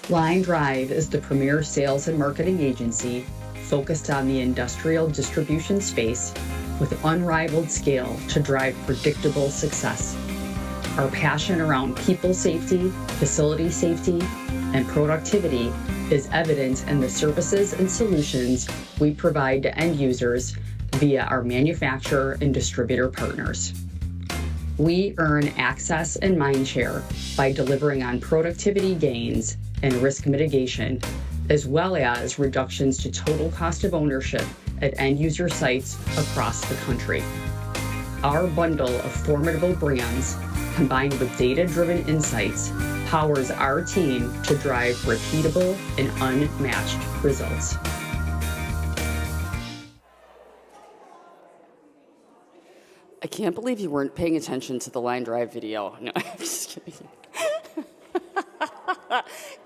Line Drive is the premier sales and marketing agency focused on the industrial distribution space with unrivaled scale to drive predictable success. Our passion around people safety, facility safety, and productivity is evident in the services and solutions we provide to end users via our manufacturer and distributor partners. We earn access and mindshare by delivering on productivity gains and risk mitigation, as well as reductions to total cost of ownership at end user sites across the country. Our bundle of formidable brands, combined with data-driven insights, powers our team to drive repeatable and unmatched results. I can't believe you weren't paying attention to the Line Drive video. No, I'm just kidding.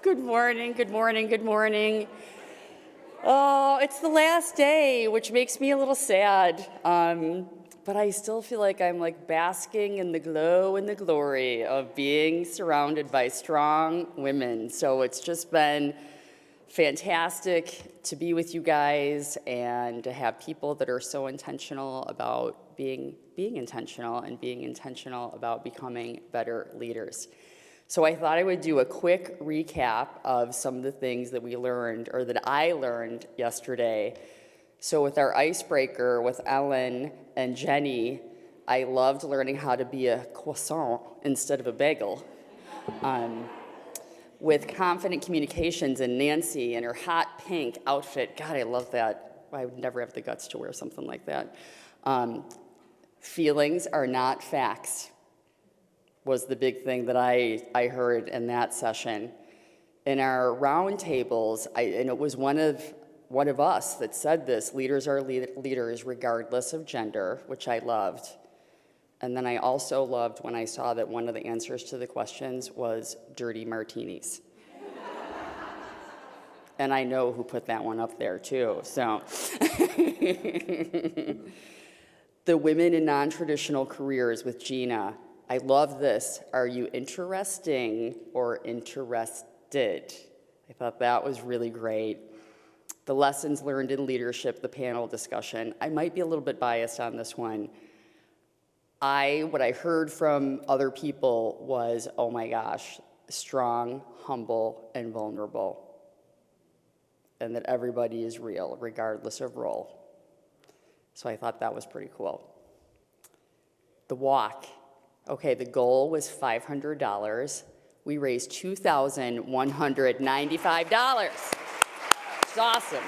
Good morning, good morning, good morning. Oh, it's the last day, which makes me a little sad. But I still feel like I'm basking in the glow and the glory of being surrounded by strong women. So it's just been fantastic to be with you guys and to have people that are so intentional about being intentional and being intentional about becoming better leaders. So I thought I would do a quick recap of some of the things that we learned, or that I learned yesterday. So with our icebreaker with Ellen and Jenny, I loved learning how to be a croissant instead of a bagel. With confident communications and Nancy and her hot pink outfit, God, I love that. I would never have the guts to wear something like that. Feelings are not facts was the big thing that I heard in that session. In our roundtables, and it was one of us that said this, leaders are leaders regardless of gender, which I loved. And then I also loved when I saw that one of the answers to the questions was dirty martinis. And I know who put that one up there too, so. The women in non-traditional careers with Gina. I love this. Are you interesting or interested? I thought that was really great. The lessons learned in leadership, the panel discussion. I might be a little bit biased on this one. What I heard from other people was, oh my gosh, strong, humble, and vulnerable. And that everybody is real, regardless of role. So I thought that was pretty cool. The walk. Okay, the goal was $500. We raised $2,195. It's awesome.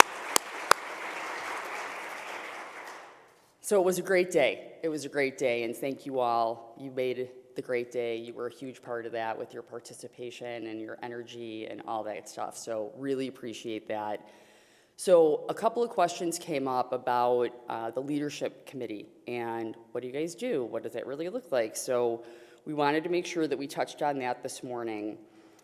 So it was a great day. It was a great day, and thank you all. You made the great day. You were a huge part of that with your participation and your energy and all that stuff. So really appreciate that. So a couple of questions came up about the leadership committee and what do you guys do? What does that really look like? So we wanted to make sure that we touched on that this morning.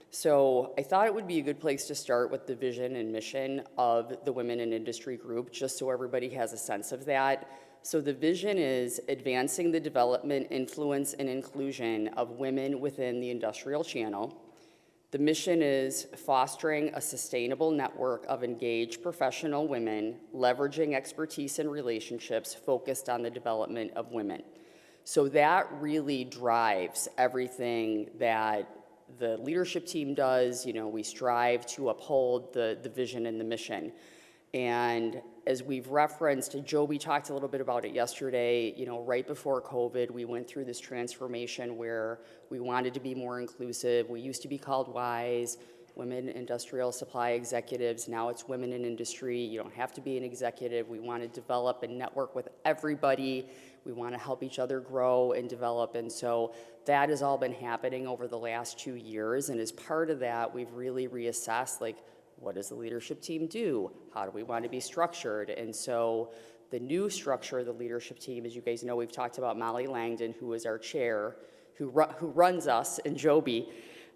So I thought it would be a good place to start with the vision and mission of the Women in Industry group, just so everybody has a sense of that. So the vision is advancing the development, influence, and inclusion of women within the industrial channel. The mission is fostering a sustainable network of engaged professional women, leveraging expertise and relationships focused on the development of women. So that really drives everything that the leadership team does. You know, we strive to uphold the vision and the mission. And as we've referenced, Joby talked a little bit about it yesterday, you know, right before COVID, we went through this transformation where we wanted to be more inclusive. We used to be called WISE, Women Industrial Supply Executives. Now it's Women in Industry. You don't have to be an executive. We want to develop and network with everybody. We want to help each other grow and develop. And so that has all been happening over the last 2 years. And as part of that, we've really reassessed, like, what does the leadership team do? How do we want to be structured? And so the new structure of the leadership team, as you guys know, we've talked about Molly Langdon, who is our chair, who runs us, and Joby.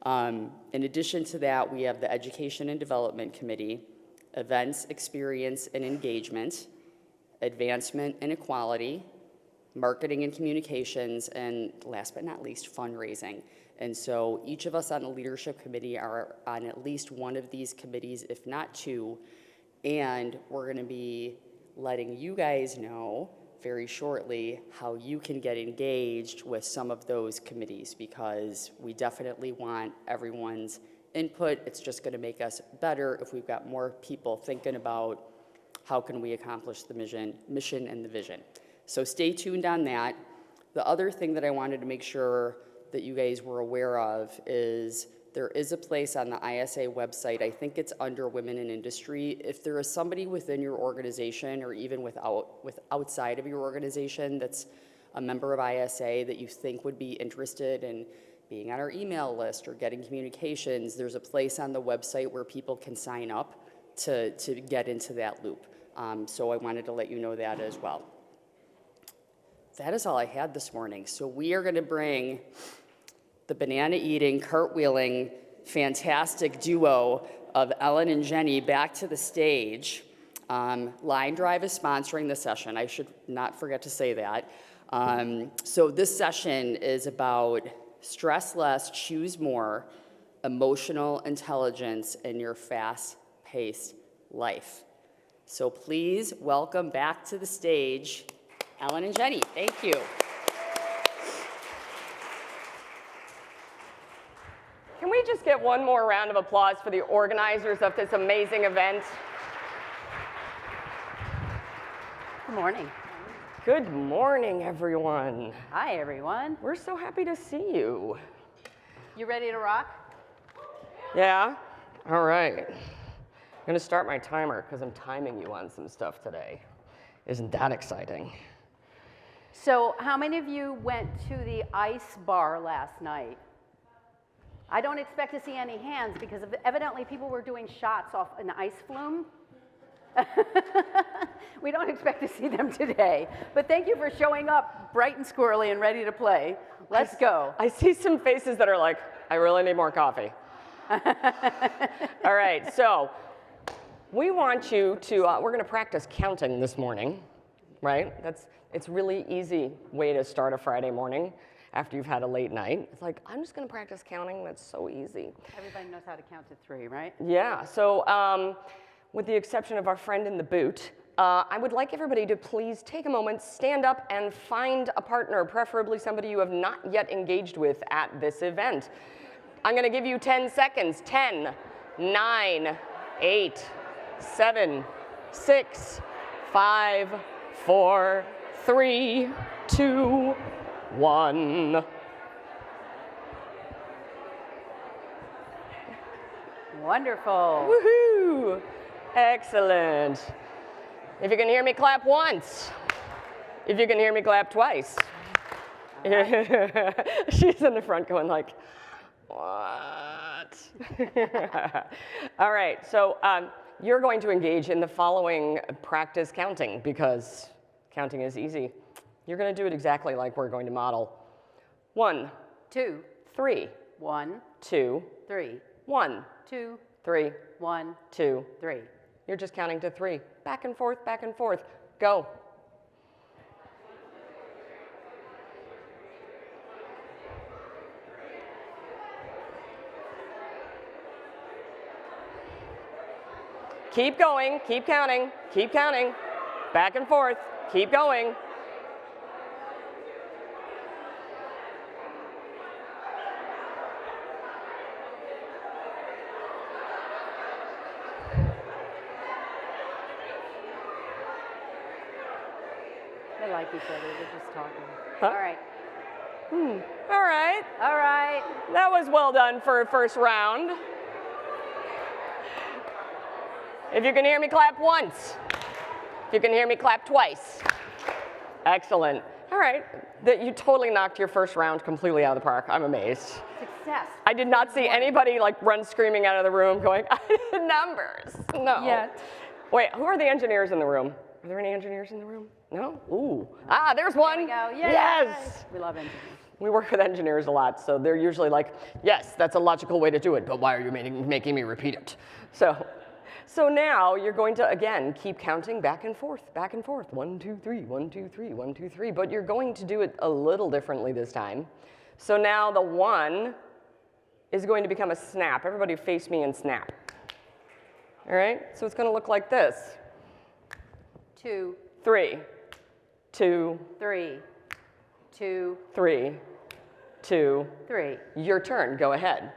In addition to that, we have the Education and Development Committee, Events, Experience, and Engagement, Advancement and Equality, Marketing and Communications, and last but not least, Fundraising. And so each of us on the leadership committee are on at least one of these committees, if not two, and we're going to be letting you guys know very shortly how you can get engaged with some of those committees, because we definitely want everyone's input. It's just going to make us better if we've got more people thinking about how can we accomplish the mission and the vision. So stay tuned on that. The other thing that I wanted to make sure that you guys were aware of is there is a place on the ISA website, I think it's under Women in Industry. If there is somebody within your organization or even outside of your organization that's a member of ISA that you think would be interested in being on our email list or getting communications, there's a place on the website where people can sign up to get into that loop. So I wanted to let you know that as well. That is all I had this morning. So we are going to bring the banana-eating, cartwheeling, fantastic duo of Ellen and Jenny back to the stage. Line Drive is sponsoring the session. I should not forget to say that. So this session is about stress less, choose more, emotional intelligence in your fast-paced life. So please welcome back to the stage Ellen and Jenny. Thank you. Can we just get one more round of applause for the organizers of this amazing event? Good morning. Good morning, everyone. Hi, everyone. We're so happy to see you. You ready to rock? Yeah? All right. I'm going to start my timer because I'm timing you on some stuff today. Isn't that exciting? So, how many of you went to the ice bar last night? I don't expect to see any hands because evidently people were doing shots off an ice flume. We don't expect to see them today. But thank you for showing up bright and squirrely and ready to play. Let's go. I see some faces that are like, I really need more coffee. All right, so we want you to, we're going to practice counting this morning, right? It's really easy way to start a Friday morning after you've had a late night. It's like, I'm just going to practice counting. That's so easy. Everybody knows how to count to 3, right? Yeah, so with the exception of our friend in the boot, I would like everybody to please take a moment, stand up, and find a partner, preferably somebody you have not yet engaged with at this event. I'm going to give you 10 seconds. 10, 9, 8, 7, 6, 5, 4, 3, 2, 1. Wonderful. Woohoo! Excellent. If you can hear me, clap once. If you can hear me, clap twice. She's in the front going like, what? All right, so you're going to engage in the following practice counting because counting is easy. You're going to do it exactly like we're going to model. 1, 2, 3, 1, 2, 3, 1, 2, 3, 1, 2. 3. You're just counting to 3. Back and forth, back and forth. Go. Keep going, keep counting, keep counting. Back and forth, keep going. They like each other, they're just talking. Huh? All right. All right, All right. that was well done for a first round. If you can hear me, clap once. If you can hear me, clap twice. Excellent. All right, you totally knocked your first round completely out of the park. I'm amazed. Success. I did not see anybody like run screaming out of the room going, I did numbers. No. Yet. Wait, who are the engineers in the room? Are there any engineers in the room? No? Ooh. Ah, there's one. There we go. Yay. Yes. We love engineers. We work with engineers a lot, so they're usually like, yes, that's a logical way to do it, but why are you making me repeat it? So now you're going to, again, keep counting back and forth, back and forth. 1, 2, 3, 1, 2, 3, 1, 2, 3. But you're going to do it a little differently this time. So now the 1 is going to become a snap. Everybody face me and snap. All right, so it's going to look like this. 2, 3, 2, 3, 2, 3, 2. 3. Your turn, go ahead.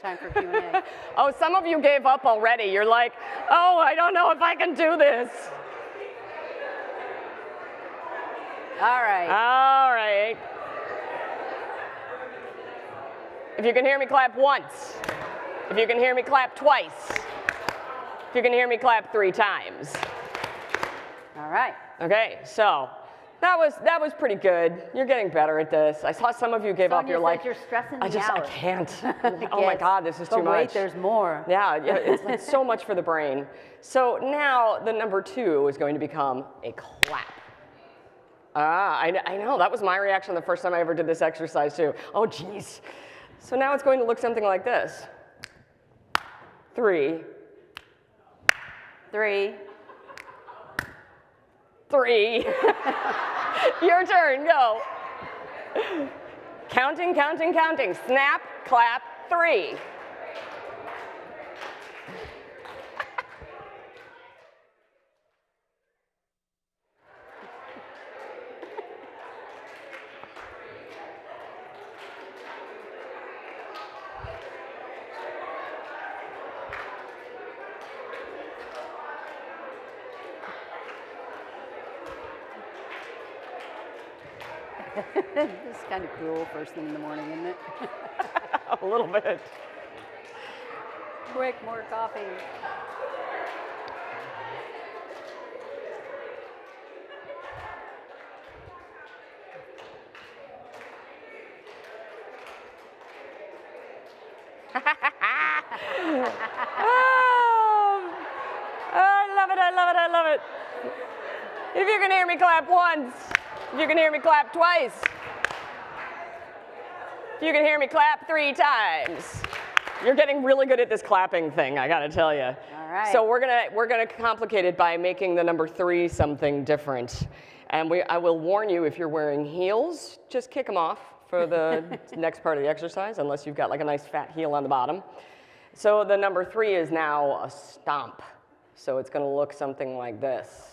Time for Q&A. Oh, some of you gave up already. You're like, oh, I don't know if I can do this. All right. All right. If you can hear me, clap once. If you can hear me, clap twice. If you can hear me, clap 3 times. All right. Okay, so that was pretty good. You're getting better at this. I saw some of you gave up. Sonia You're said like, you're stressing me I out. can't. Oh my Yes. God, this is But too much. wait, there's more. Yeah, it's like so much for the brain. So now the number 2 is going to become a clap. I know, that was my reaction the first time I ever did this exercise too. Oh geez. So now it's going to look something like this. 3, 3. 3. Your turn, go. Counting, counting, counting. Snap, clap, 3. This is kind of cruel first thing in the morning, isn't it? A little bit. Quick, more coffee. Oh, I love it, I love it, I love it. If you can hear me, clap once. If you can hear me, clap twice. If you can hear me, clap 3 times. You're getting really good at this clapping thing, I gotta tell you. All right. So we're gonna complicate it by making the number 3 something different. And I will warn you, if you're wearing heels, just kick them off for the next part of the exercise, unless you've got like a nice fat heel on the bottom. So the number 3 is now a stomp. So it's gonna look something like this.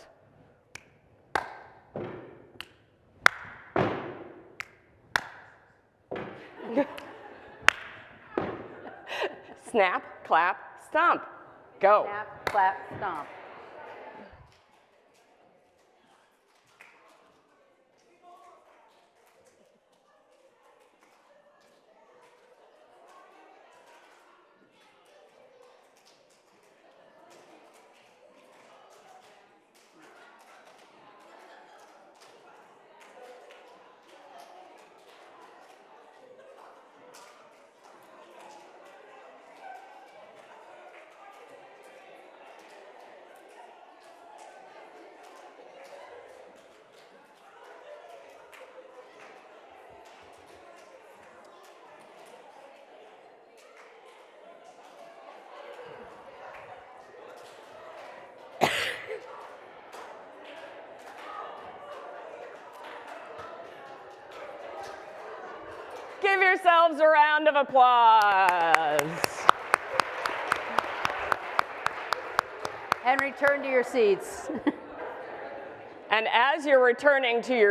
Snap, clap, stomp. Go. Snap, clap, stomp. Give yourselves a round of applause. And return to your seats. And as you're returning to your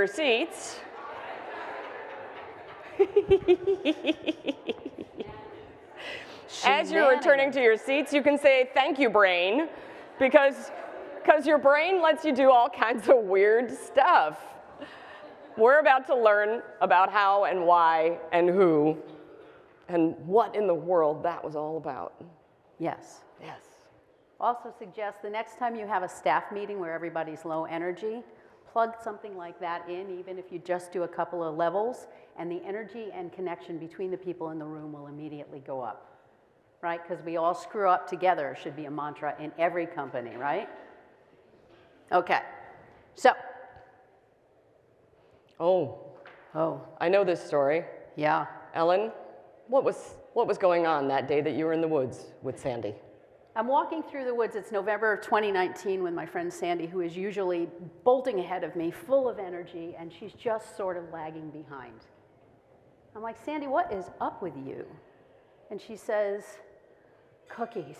seats, you can say, thank you, brain, because your brain lets you do all kinds of weird stuff. We're about to learn about how and why and who and what in the world that was all about. Yes. Yes. Also suggest the next time you have a staff meeting where everybody's low energy, plug something like that in, even if you just do a couple of levels, and the energy and connection between the people in the room will immediately go up, right? Because we all screw up together should be a mantra in every company, right? Okay, so. Oh, I know this story. Yeah. Ellen, what was going on that day that you were in the woods with Sandy? I'm walking through the woods. It's November of 2019 with my friend Sandy, who is usually bolting ahead of me, full of energy, and she's just sort of lagging behind. I'm like, Sandy, what is up with you? And she says, cookies.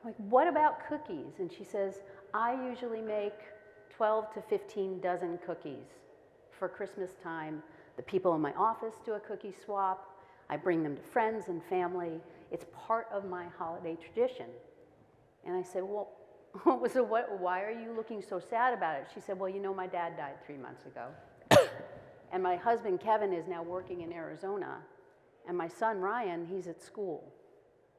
I'm like, what about cookies? And she says, I usually make 12 to 15 dozen cookies for Christmas time. The people in my office do a cookie swap. I bring them to friends and family. It's part of my holiday tradition. And I said, well, so why are you looking so sad about it? She said, well, you know, my dad died 3 months ago. And my husband, Kevin, is now working in Arizona. And my son, Ryan, he's at school.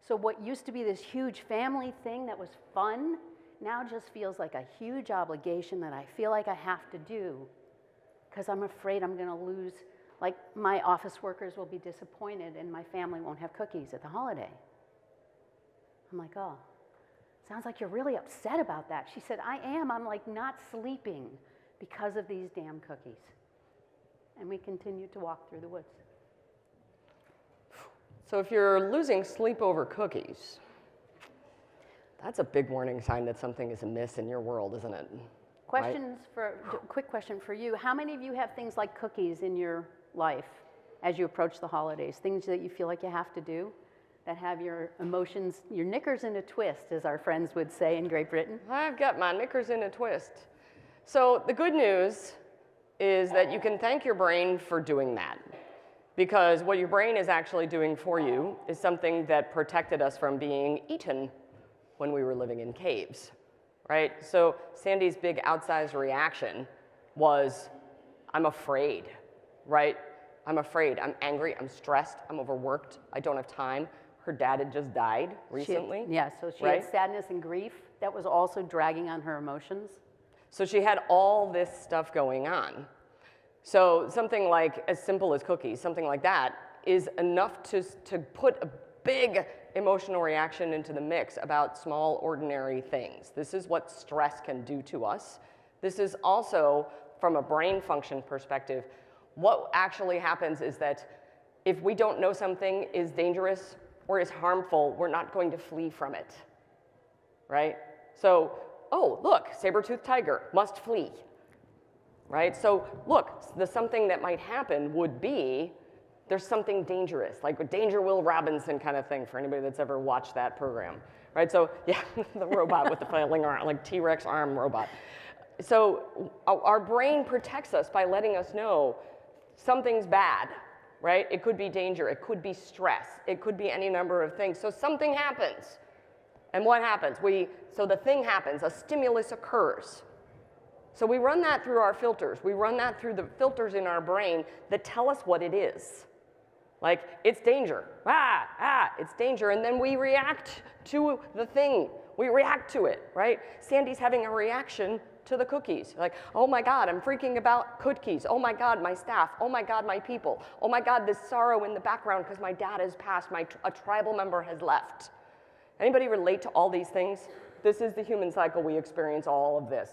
So what used to be this huge family thing that was fun now just feels like a huge obligation that I feel like I have to do because I'm afraid I'm going to lose. Like, my office workers will be disappointed and my family won't have cookies at the holiday. I'm like, oh, sounds like you're really upset about that. She said, I am. I'm like not sleeping because of these damn cookies. And we continued to walk through the woods. So if you're losing sleep over cookies, that's a big warning sign that something is amiss in your world, isn't it? Quick question for you. How many of you have things like cookies in your life as you approach the holidays? Things that you feel like you have to do that have your emotions, your knickers in a twist, as our friends would say in Great Britain? I've got my knickers in a twist. So the good news is that you can thank your brain for doing that. Because what your brain is actually doing for you is something that protected us from being eaten when we were living in caves, right? So Sandy's big outsized reaction was, I'm afraid, right? I'm afraid, I'm angry, I'm stressed, I'm overworked, I don't have time. Her dad had just died recently. So she had sadness and grief that was also dragging on her emotions. So she had all this stuff going on. So something like as simple as cookies, something like that, is enough to put a big emotional reaction into the mix about small, ordinary things. This is what stress can do to us. This is also, from a brain function perspective, what actually happens is that if we don't know something is dangerous or is harmful, we're not going to flee from it, right? So, oh, look, saber-toothed tiger, must flee. Right? So look, the something that might happen would be there's something dangerous, like a Danger Will Robinson kind of thing for anybody that's ever watched that program. Right? So yeah, the robot with the flailing arm, like T-Rex arm robot. So our brain protects us by letting us know something's bad, right? It could be danger, it could be stress, it could be any number of things. So something happens. And what happens? So the thing happens, a stimulus occurs. So we run that through our filters. We run that through the filters in our brain that tell us what it is. Like, it's danger. It's danger. And then we react to the thing. We react to it, right? Sandy's having a reaction to the cookies. Like, oh my God, I'm freaking about cookies. Oh my God, my staff. Oh my God, my people. Oh my God, this sorrow in the background because my dad has passed. A tribal member has left. Anybody relate to all these things? This is the human cycle. We experience all of this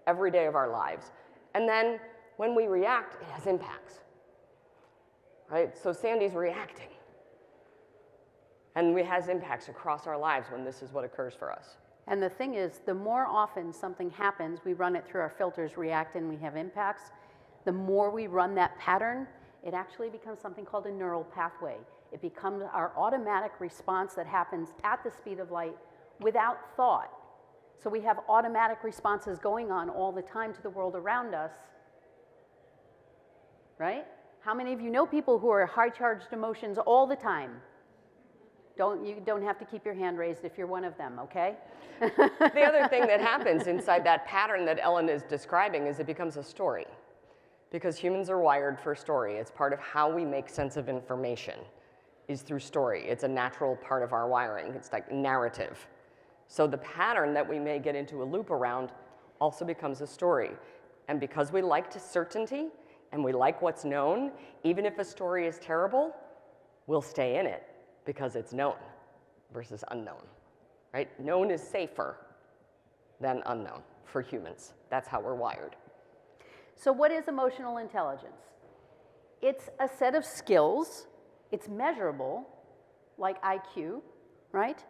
every day of our lives. And then when we react, it has impacts, right? So Sandy's reacting. And it has impacts across our lives when this is what occurs for us. And the thing is, the more often something happens, we run it through our filters, react, and we have impacts, the more we run that pattern, it actually becomes something called a neural pathway. It becomes our automatic response that happens at the speed of light without thought. So we have automatic responses going on all the time to the world around us, right? How many of you know people who are high-charged emotions all the time? You don't have to keep your hand raised if you're one of them, okay? The other thing that happens inside that pattern that Ellen is describing is it becomes a story. Because humans are wired for story. It's part of how we make sense of information, is through story. It's a natural part of our wiring. It's like narrative. So the pattern that we may get into a loop around also becomes a story. And because we like certainty and we like what's known, even if a story is terrible, we'll stay in it because it's known versus unknown, right? Known is safer than unknown for humans. That's how we're wired. So what is emotional intelligence? It's a set of skills. It's measurable, like IQ, right?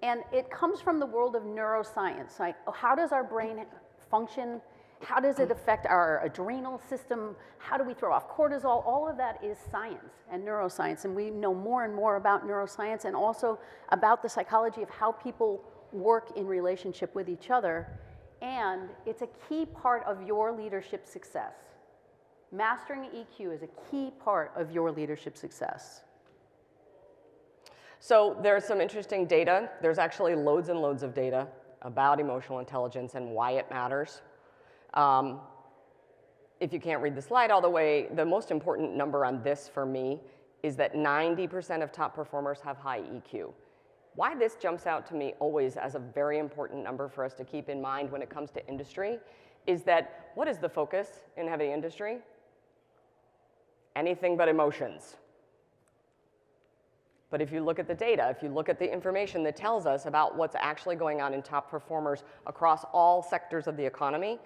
And it comes from the world of neuroscience. Like, how does our brain function? How does it affect our adrenal system? How do we throw off cortisol? All of that is science and neuroscience. And we know more and more about neuroscience and also about the psychology of how people work in relationship with each other. And it's a key part of your leadership success. Mastering EQ is a key part of your leadership success. So there's some interesting data. There's actually loads and loads of data about emotional intelligence and why it matters. If you can't read the slide all the way, the most important number on this for me is that 90% of top performers have high EQ. Why this jumps out to me always as a very important number for us to keep in mind when it comes to industry is that what is the focus in heavy industry? Anything but emotions. But if you look at the data, if you look at the information that tells us about what's actually going on in top performers across all sectors of the economy,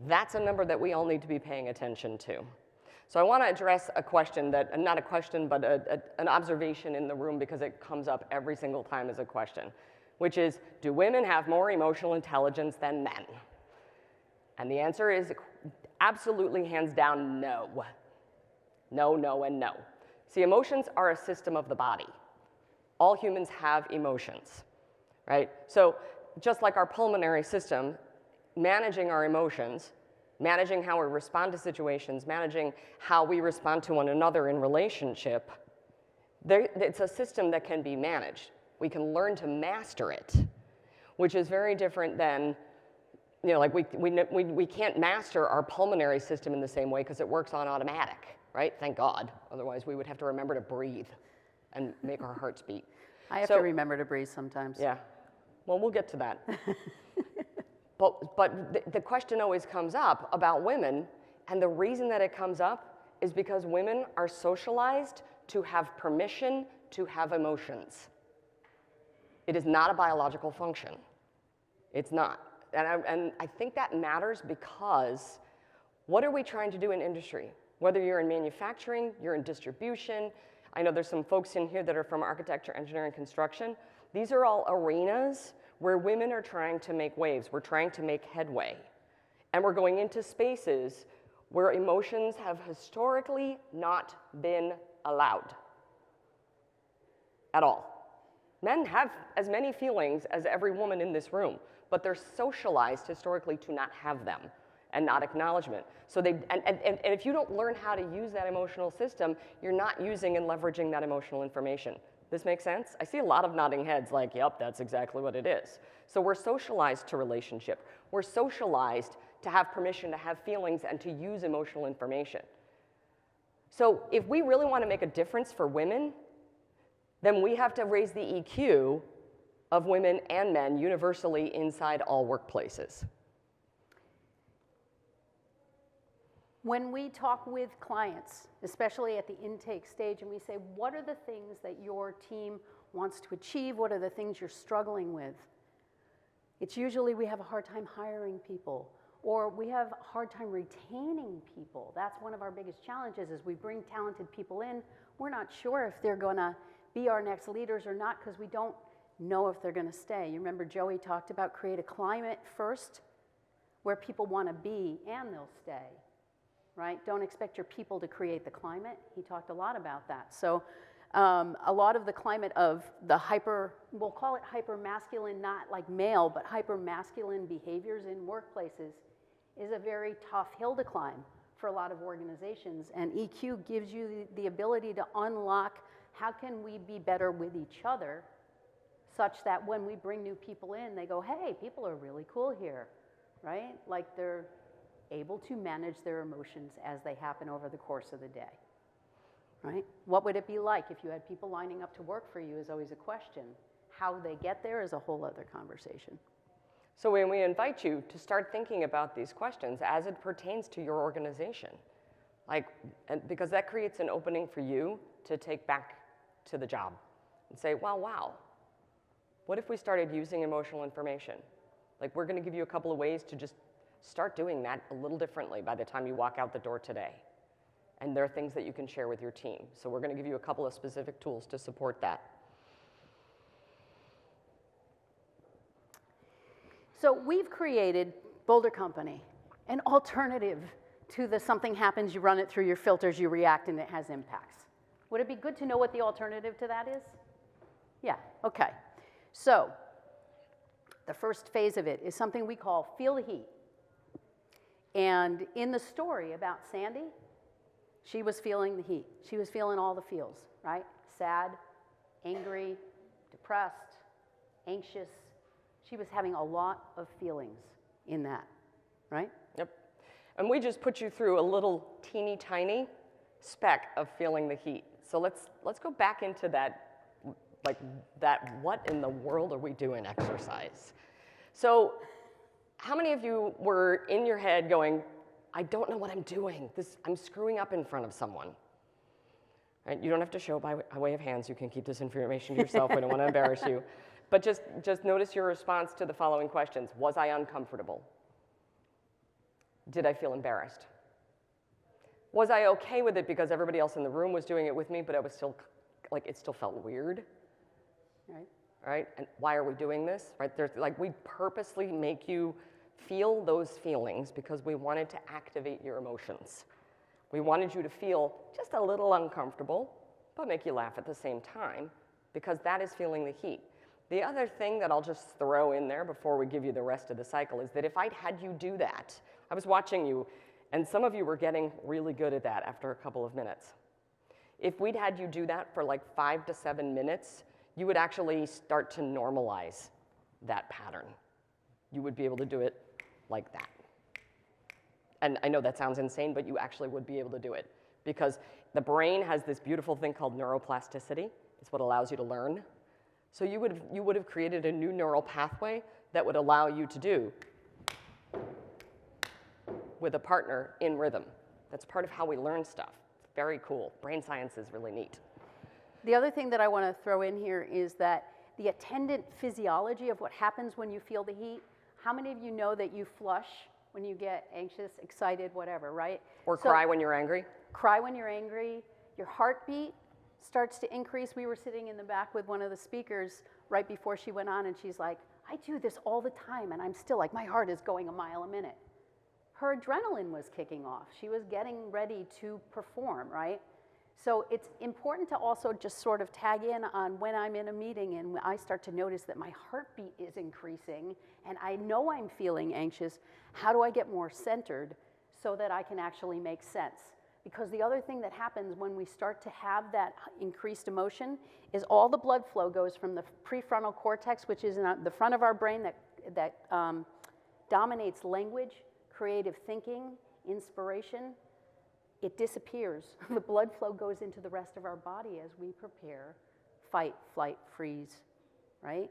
that's a number that we all need to be paying attention to. So I want to address a question that, not a question, but an observation in the room because it comes up every single time as a question, which is, do women have more emotional intelligence than men? And the answer is absolutely, hands down, no. No, no, and no. See, emotions are a system of the body. All humans have emotions, right? So just like our pulmonary system, managing our emotions, managing how we respond to situations, managing how we respond to one another in relationship, it's a system that can be managed. We can learn to master it, which is very different than, you know, like we can't master our pulmonary system in the same way because it works on automatic, right? Thank God. Otherwise, we would have to remember to breathe and make our hearts beat. I have to remember to breathe sometimes. Yeah. Well, we'll get to that. But the question always comes up about women, and the reason that it comes up is because women are socialized to have permission to have emotions. It is not a biological function. It's not. And I think that matters because what are we trying to do in industry? Whether you're in manufacturing, you're in distribution, I know there's some folks in here that are from architecture, engineering, construction. These are all arenas where women are trying to make waves. We're trying to make headway. And we're going into spaces where emotions have historically not been allowed at all. Men have as many feelings as every woman in this room, but they're socialized historically to not have them and not acknowledgement. So and if you don't learn how to use that emotional system, you're not using and leveraging that emotional information. This makes sense? I see a lot of nodding heads like, yep, that's exactly what it is. So we're socialized to relationship. We're socialized to have permission to have feelings and to use emotional information. So if we really want to make a difference for women, then we have to raise the EQ of women and men universally inside all workplaces. When we talk with clients, especially at the intake stage, and we say, what are the things that your team wants to achieve? What are the things you're struggling with? It's usually we have a hard time hiring people, or we have a hard time retaining people. That's one of our biggest challenges is we bring talented people in. We're not sure if they're gonna be our next leaders or not because we don't know if they're gonna stay. You remember Joey talked about create a climate first where people wanna be and they'll stay. Right? Don't expect your people to create the climate. He talked a lot about that. So a lot of the climate of the we'll call it hyper-masculine, not like male, but hyper-masculine behaviors in workplaces is a very tough hill to climb for a lot of organizations. And EQ gives you the ability to unlock how can we be better with each other such that when we bring new people in, they go, hey, people are really cool here, right? Like they're able to manage their emotions as they happen over the course of the day, right? What would it be like if you had people lining up to work for you is always a question. How they get there is a whole other conversation. So when we invite you to start thinking about these questions as it pertains to your organization, because that creates an opening for you to take back to the job and say, well, wow, what if we started using emotional information? Like, we're gonna give you a couple of ways to just start doing that a little differently by the time you walk out the door today. And there are things that you can share with your team. So we're gonna give you a couple of specific tools to support that. So we've created, Boulder Company, an alternative to the something happens, you run it through your filters, you react, and it has impacts. Would it be good to know what the alternative to that is? Yeah, okay. So the first phase of it is something we call feel the heat. And in the story about Sandy, she was feeling the heat. She was feeling all the feels, right? Sad, angry, depressed, anxious. She was having a lot of feelings in that, right? Yep. And we just put you through a little teeny tiny speck of feeling the heat. So let's go back into that, that what in the world are we doing exercise. So how many of you were in your head going, I don't know what I'm doing. I'm screwing up in front of someone. Right? You don't have to show by way of hands. You can keep this information to yourself. We don't want to embarrass you. But just notice your response to the following questions. Was I uncomfortable? Did I feel embarrassed? Was I okay with it because everybody else in the room was doing it with me, but I was still, it still felt weird? Right. Right? And why are we doing this? Right? We purposely make you feel those feelings because we wanted to activate your emotions. We wanted you to feel just a little uncomfortable, but make you laugh at the same time, because that is feeling the heat. The other thing that I'll just throw in there before we give you the rest of the cycle is that if I'd had you do that, I was watching you, and some of you were getting really good at that after a couple of minutes. If we'd had you do that for 5 to 7 minutes, you would actually start to normalize that pattern. You would be able to do it like that. And I know that sounds insane, but you actually would be able to do it, because the brain has this beautiful thing called neuroplasticity. It's what allows you to learn. So you would have created a new neural pathway that would allow you to do with a partner in rhythm. That's part of how we learn stuff. It's very cool. Brain science is really neat. The other thing that I want to throw in here is that the attendant physiology of what happens when you feel the heat. How many of you know that you flush when you get anxious, excited, whatever, right? Or cry when you're angry? Cry when you're angry. Your heartbeat starts to increase. We were sitting in the back with one of the speakers right before she went on, and she's like, I do this all the time, and I'm still my heart is going a mile a minute. Her adrenaline was kicking off. She was getting ready to perform, right? So it's important to also just sort of tag in on when I'm in a meeting and I start to notice that my heartbeat is increasing and I know I'm feeling anxious. How do I get more centered so that I can actually make sense? Because the other thing that happens when we start to have that increased emotion is all the blood flow goes from the prefrontal cortex, which is in the front of our brain that dominates language, creative thinking, inspiration. It disappears. The blood flow goes into the rest of our body as we prepare fight, flight, freeze, right?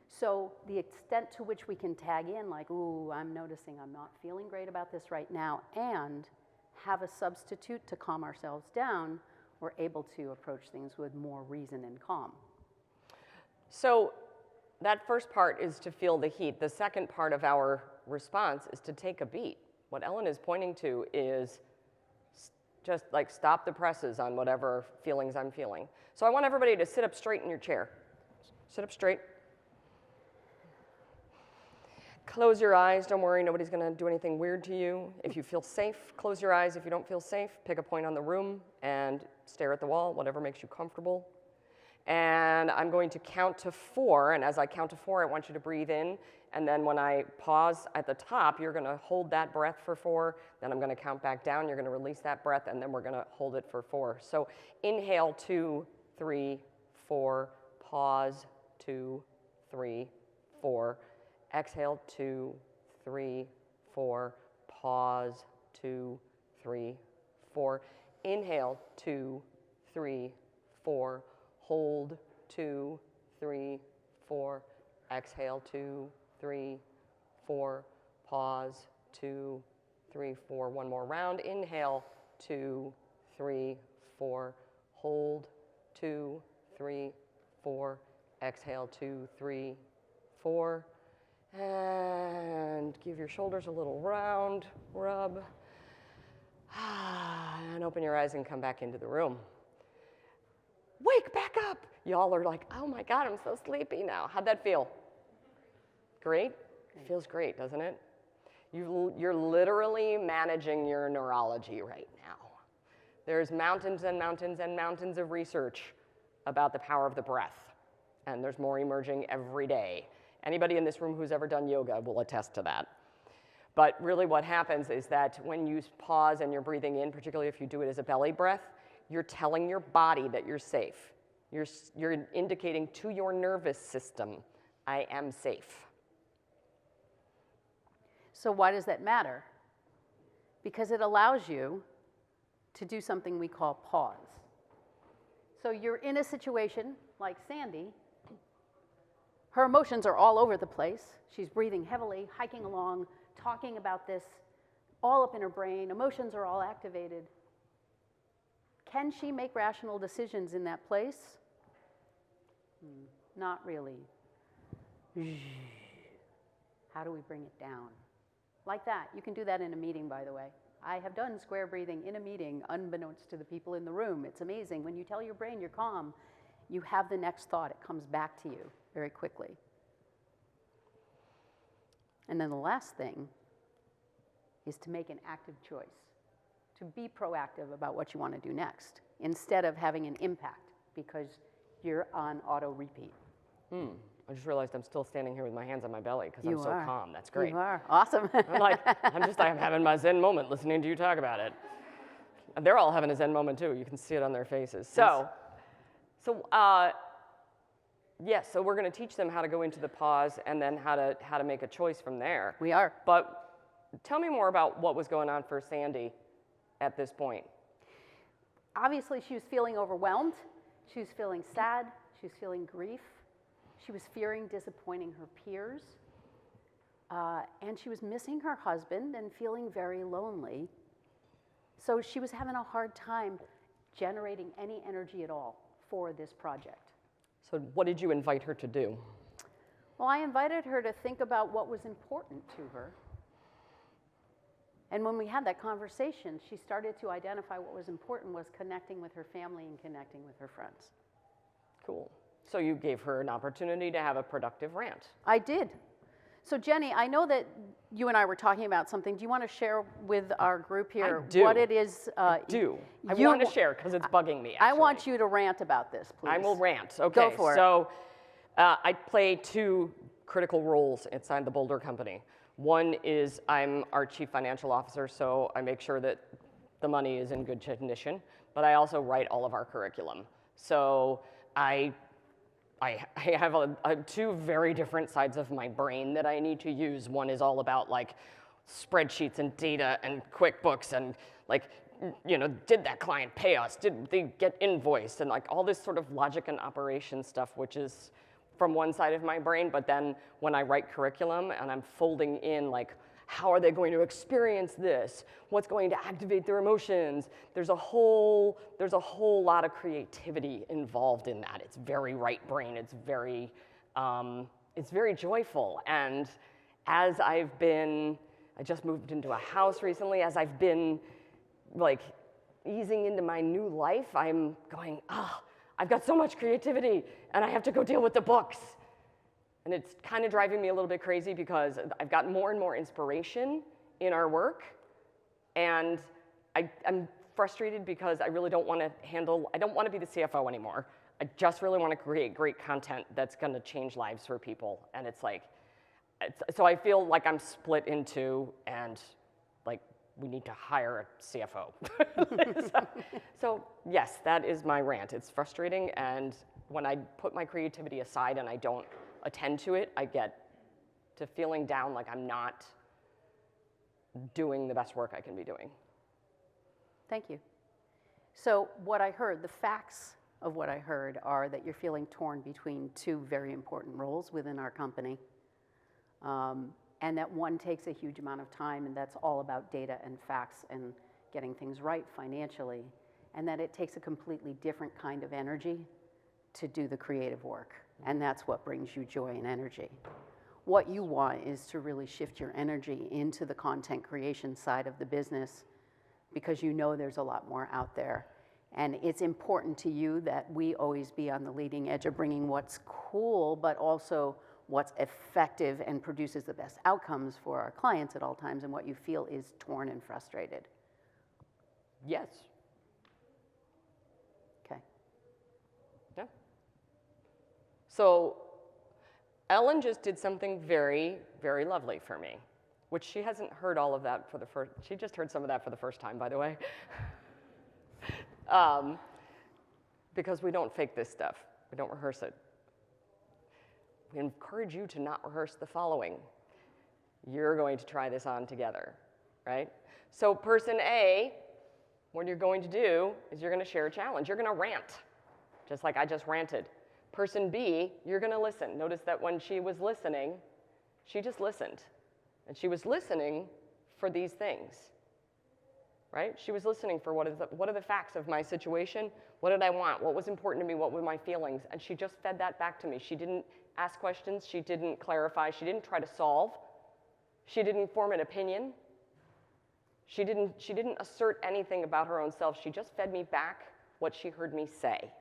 So the extent to which we can tag in ooh, I'm noticing I'm not feeling great about this right now, and have a substitute to calm ourselves down, we're able to approach things with more reason and calm. So that first part is to feel the heat. The second part of our response is to take a beat. What Ellen is pointing to is just stop the presses on whatever feelings I'm feeling. So I want everybody to sit up straight in your chair. Sit up straight. Close your eyes. Don't worry, nobody's going to do anything weird to you. If you feel safe, close your eyes. If you don't feel safe, pick a point on the room and stare at the wall, whatever makes you comfortable. And I'm going to count to 4, and as I count to 4, I want you to breathe in, and then when I pause at the top, you're going to hold that breath for 4, then I'm going to count back down, you're going to release that breath, and then we're going to hold it for 4. So inhale, 2, 3, 4, pause, 2, 3, 4, exhale, 2, 3, 4, pause, 2, 3, 4, inhale, 2, 3, 4, hold, 2, 3, 4, exhale, 2, 3, 4, pause, 2, 3, 4, one more round, inhale, 2, 3, 4, hold, 2, 3, 4, exhale, 2, 3, 4, and give your shoulders a little round rub, and open your eyes and come back into the room. Wake back up. Y'all are like, oh my God, I'm so sleepy now. How'd that feel? Great? It feels great, doesn't it? You're literally managing your neurology right now. There's mountains and mountains and mountains of research about the power of the breath, and there's more emerging every day. Anybody in this room who's ever done yoga will attest to that. But really what happens is that when you pause and you're breathing in, particularly if you do it as a belly breath, you're telling your body that you're safe. You're indicating to your nervous system, I am safe. So why does that matter? Because it allows you to do something we call pause. So you're in a situation like Sandy. Her emotions are all over the place. She's breathing heavily, hiking along, talking about this, all up in her brain. Emotions are all activated. Can she make rational decisions in that place? Not really. How do we bring it down? Like that. You can do that in a meeting, by the way. I have done square breathing in a meeting, unbeknownst to the people in the room. It's amazing. When you tell your brain you're calm, you have the next thought. It comes back to you very quickly. And then the last thing is to make an active choice, to be proactive about what you want to do next, instead of having an impact because you're on auto repeat. I just realized I'm still standing here with my hands on my belly because I'm so calm. That's great. You are. Awesome. I'm having my Zen moment listening to you talk about it. And they're all having a Zen moment too. You can see it on their faces. So we're going to teach them how to go into the pause and then how to make a choice from there. We are. But tell me more about what was going on for Sandy at this point. Obviously, she was feeling overwhelmed. She was feeling sad. She was feeling grief. She was fearing disappointing her peers. And she was missing her husband and feeling very lonely. So she was having a hard time generating any energy at all for this project. So what did you invite her to do? Well, I invited her to think about what was important to her. And when we had that conversation, she started to identify what was important was connecting with her family and connecting with her friends. Cool. So you gave her an opportunity to have a productive rant. I did. So Jenny, I know that you and I were talking about something. Do you want to share with our group here I do. what it is? I want to share because it's bugging me, actually. I want you to rant about this, please. I will rant. Okay. Go for it. So I play two critical roles inside the Boulder Company. One is I'm our chief financial officer, so I make sure that the money is in good condition, but I also write all of our curriculum. So I have two very different sides of my brain that I need to use. One is all about like spreadsheets and data and QuickBooks and like, you know, did that client pay us? Did they get invoiced? And like all this sort of logic and operation stuff, which is from one side of my brain. But then when I write curriculum and I'm folding in like, how are they going to experience this? What's going to activate their emotions? There's a whole lot of creativity involved in that. It's very right brain. It's very joyful. And as I just moved into a house recently, as I've been like easing into my new life, I'm going, I've got so much creativity and I have to go deal with the books. And it's kind of driving me a little bit crazy because I've got more and more inspiration in our work. And I'm frustrated because I really don't want to be the CFO anymore. I just really want to create great content that's going to change lives for people. And it's like, so I feel like I'm split into, and like, we need to hire a CFO. So yes, that is my rant. It's frustrating. And when I put my creativity aside and I don't attend to it, I get to feeling down like I'm not doing the best work I can be doing. Thank you. So what I heard, the facts of what I heard are that you're feeling torn between two very important roles within our company. and that one takes a huge amount of time, and that's all about data and facts and getting things right financially, and that it takes a completely different kind of energy to do the creative work, and that's what brings you joy and energy. What you want is to really shift your energy into the content creation side of the business, because you know there's a lot more out there. And it's important to you that we always be on the leading edge of bringing what's cool, but also what's effective and produces the best outcomes for our clients at all times, and what you feel is torn and frustrated. Yes. Okay. Yeah. So Ellen just did something very, very lovely for me, which she hasn't heard all of that for the first, she just heard some of that for the first time, by the way. Because we don't fake this stuff. We don't rehearse it. We encourage you to not rehearse the following. You're going to try this on together, right? So person A, what you're going to do is you're going to share a challenge. You're going to rant, just like I just ranted. Person B, you're going to listen. Notice that when she was listening, she just listened. And she was listening for these things, right? She was listening for what are the facts of my situation? What did I want? What was important to me? What were my feelings? And she just fed that back to me. She didn't ask questions. She didn't clarify. She didn't try to solve. She didn't form an opinion. She didn't assert anything about her own self. She just fed me back what she heard me say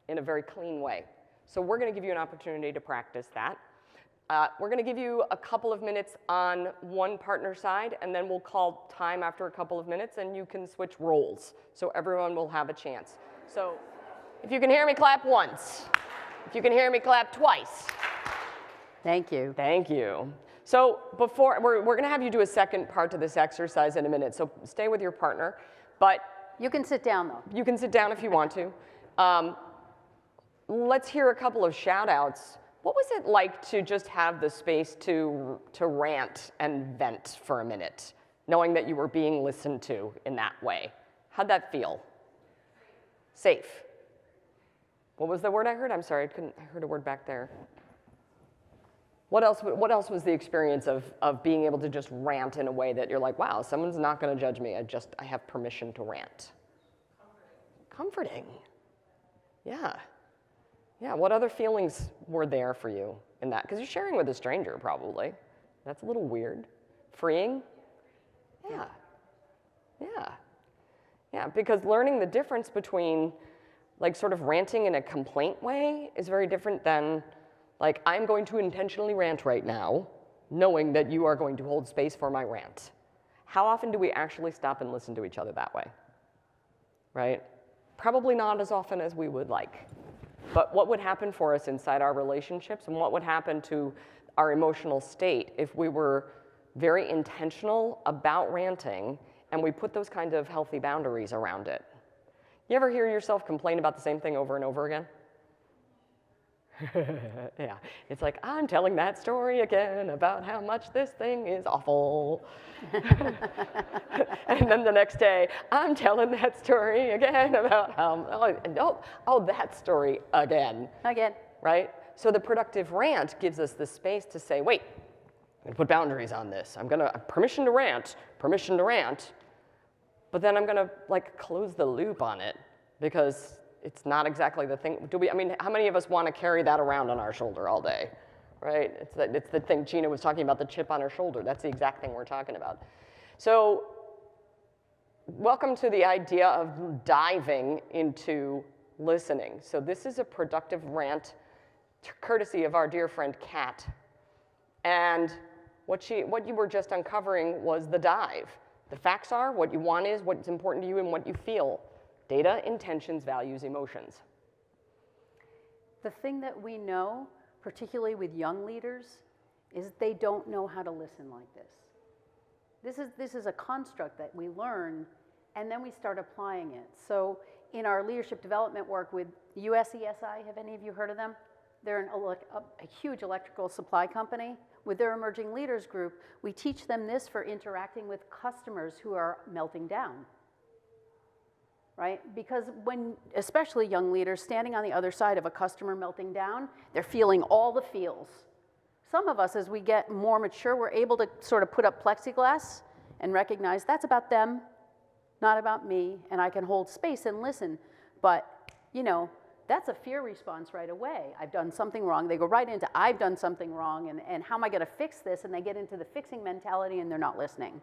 in a very clean way. So we're going to give you an opportunity to practice that. We're going to give you a couple of minutes on one partner side, and then we'll call time after a couple of minutes, and you can switch roles, so everyone will have a chance. So if you can hear me, clap once. If you can hear me, clap twice. Thank you. Thank you. So before, we're going to have you do a second part to this exercise in a minute, so stay with your partner. But You can sit down, though. you can sit down if you want to. Let's hear a couple of shout outs. What was it like to just have the space to rant and vent for a minute, knowing that you were being listened to in that way? How'd that feel? Safe. What was the word I heard? I'm sorry, I heard a word back there. What else was the experience of being able to just rant in a way that you're like, wow, someone's not going to judge me. I have permission to rant. Comforting. Yeah. Yeah, what other feelings were there for you in that? Because you're sharing with a stranger, probably. That's a little weird. Freeing? Yeah. Yeah. Yeah, because learning the difference between like sort of ranting in a complaint way is very different than like, I'm going to intentionally rant right now, knowing that you are going to hold space for my rant. How often do we actually stop and listen to each other that way? Right? Probably not as often as we would like. But what would happen for us inside our relationships, and what would happen to our emotional state if we were very intentional about ranting and we put those kinds of healthy boundaries around it? You ever hear yourself complain about the same thing over and over again? Yeah, it's like, I'm telling that story again about how much this thing is awful. And then the next day, I'm telling that story again about how, that story again. Again. Right? So the productive rant gives us the space to say, wait, I'm gonna put boundaries on this. I'm gonna, permission to rant, but then I'm gonna like close the loop on it because it's not exactly the thing. How many of us want to carry that around on our shoulder all day, right? It's the thing Gina was talking about, the chip on her shoulder. That's the exact thing we're talking about. So welcome to the idea of diving into listening. So this is a productive rant, courtesy of our dear friend Kat. And what you were just uncovering was the dive. The facts are, what you want is, what's important to you, and what you feel. Data, intentions, values, emotions. The thing that we know, particularly with young leaders, is they don't know how to listen like this. This is a construct that we learn, and then we start applying it. So in our leadership development work with USESI, have any of you heard of them? They're a huge electrical supply company. With their emerging leaders group, we teach them this for interacting with customers who are melting down. Right? Because when, especially young leaders, standing on the other side of a customer melting down, they're feeling all the feels. some of us, as we get more mature, we're able to sort of put up plexiglass and recognize that's about them, not about me, and I can hold space and listen. But, you know, that's a fear response right away. I've done something wrong. They go right into, I've done something wrong, and how am I gonna fix this? And they get into the fixing mentality and they're not listening.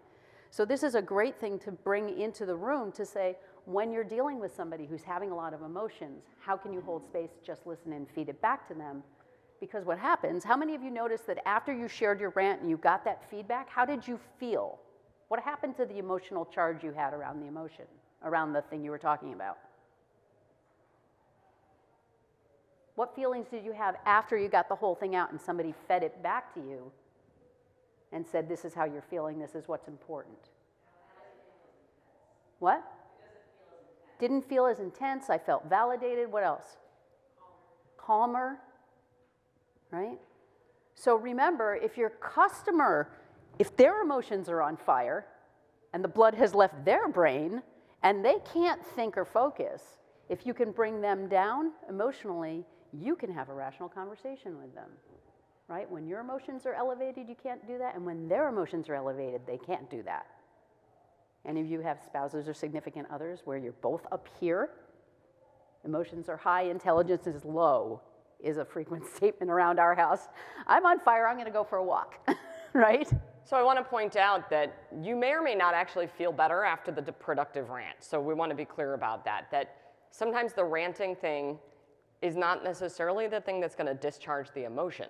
So this is a great thing to bring into the room to say, when you're dealing with somebody who's having a lot of emotions, how can you hold space, just listen and feed it back to them? Because what happens, how many of you noticed that after you shared your rant and you got that feedback, how did you feel? What happened to the emotional charge you had around the emotion, around the thing you were talking about? What feelings did you have after you got the whole thing out and somebody fed it back to you and said, this is how you're feeling, this is what's important? What? Didn't feel as intense, I felt validated, what else? Calmer, right? So remember, if your customer, if their emotions are on fire and the blood has left their brain and they can't think or focus, if you can bring them down emotionally, you can have a rational conversation with them, right? When your emotions are elevated, you can't do that, and when their emotions are elevated, they can't do that. Any of you have spouses or significant others where you're both up here, emotions are high, intelligence is low, is a frequent statement around our house. I'm on fire, I'm gonna go for a walk, right? So I want to point out that you may or may not actually feel better after the productive rant. So we want to be clear about that, that sometimes the ranting thing is not necessarily the thing that's going to discharge the emotion,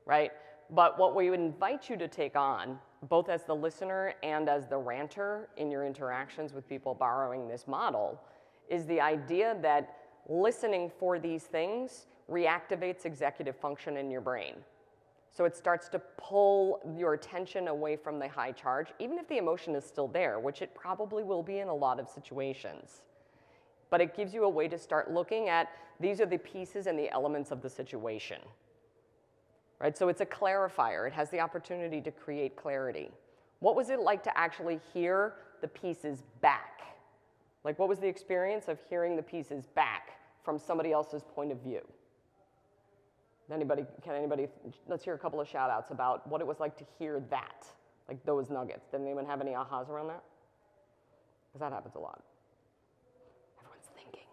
right? But what we would invite you to take on, both as the listener and as the ranter in your interactions with people borrowing this model, is the idea that listening for these things reactivates executive function in your brain. So it starts to pull your attention away from the high charge, even if the emotion is still there, which it probably will be in a lot of situations. But it gives you a way to start looking at, these are the pieces and the elements of the situation. Right? So it's a clarifier. It has the opportunity to create clarity. What was it like to actually hear the pieces back? Like, what was the experience of hearing the pieces back from somebody else's point of view? Can anybody, let's hear a couple of shout outs about what it was like to hear that, like those nuggets. Did anyone have any ahas around that? Because that happens a lot. Everyone's thinking.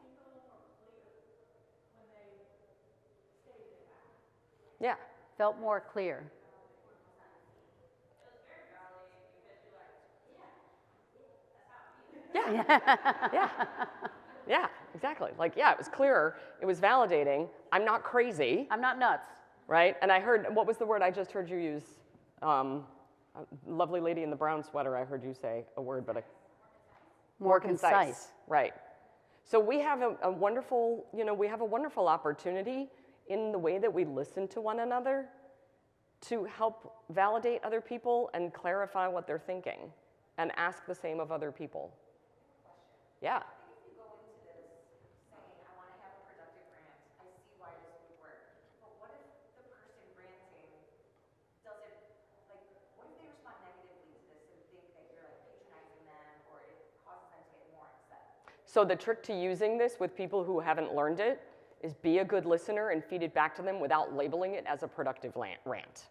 Yeah. Felt more clear. Yeah, exactly. Like, yeah, it was clearer. It was validating. I'm not crazy. I'm not nuts. Right? And I heard, what was the word I just heard you use? Lovely lady in the brown sweater, I heard you say a word, but More concise. Right. So we have a wonderful, we have a wonderful opportunity in the way that we listen to one another to help validate other people and clarify what they're thinking and ask the same of other people. Yeah. So the trick to using this with people who haven't learned it is be a good listener and feed it back to them without labeling it as a productive rant.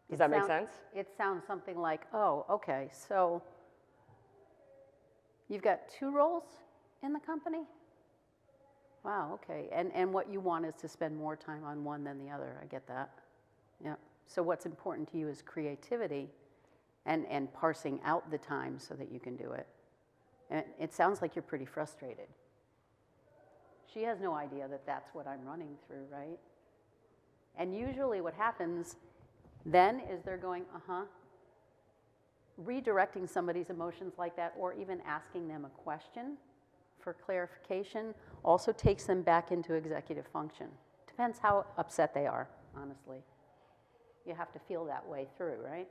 Does that make sense? It sounds something like, oh, okay, so you've got 2 roles in the company? Wow, okay, and what you want is to spend more time on one than the other, I get that. Yeah, so what's important to you is creativity and parsing out the time so that you can do it. And it sounds like you're pretty frustrated. She has no idea that that's what I'm running through, right? And usually what happens then is they're going, redirecting somebody's emotions like that, or even asking them a question for clarification also takes them back into executive function. Depends how upset they are, honestly. You have to feel that way through, right?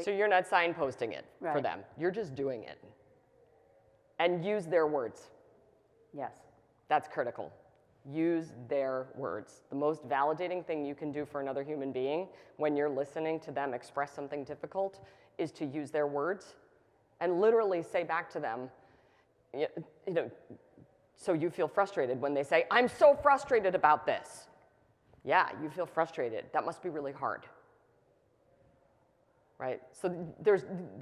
So you're not signposting it for Right. them. You're just doing it. And use their words. Yes. That's critical. Use their words. The most validating thing you can do for another human being when you're listening to them express something difficult is to use their words and literally say back to them, So you feel frustrated when they say, I'm so frustrated about this. Yeah, you feel frustrated. That must be really hard. Right? So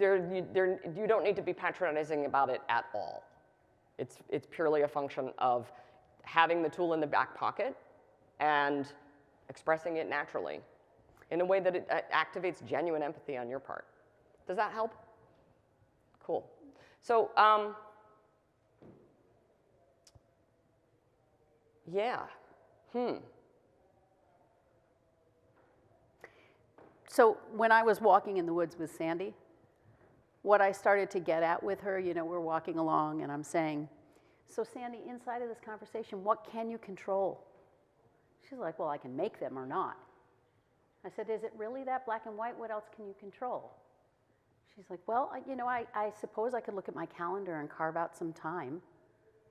you don't need to be patronizing about it at all. It's purely a function of having the tool in the back pocket and expressing it naturally in a way that it activates genuine empathy on your part. Does that help? Cool. So, yeah. So when I was walking in the woods with Sandy, what I started to get at with her, you know, we're walking along and I'm saying, so Sandy, inside of this conversation, what can you control? She's like, well, I can make them or not. I said, is it really that black and white? What else can you control? She's like, well, you know, I suppose I could look at my calendar and carve out some time.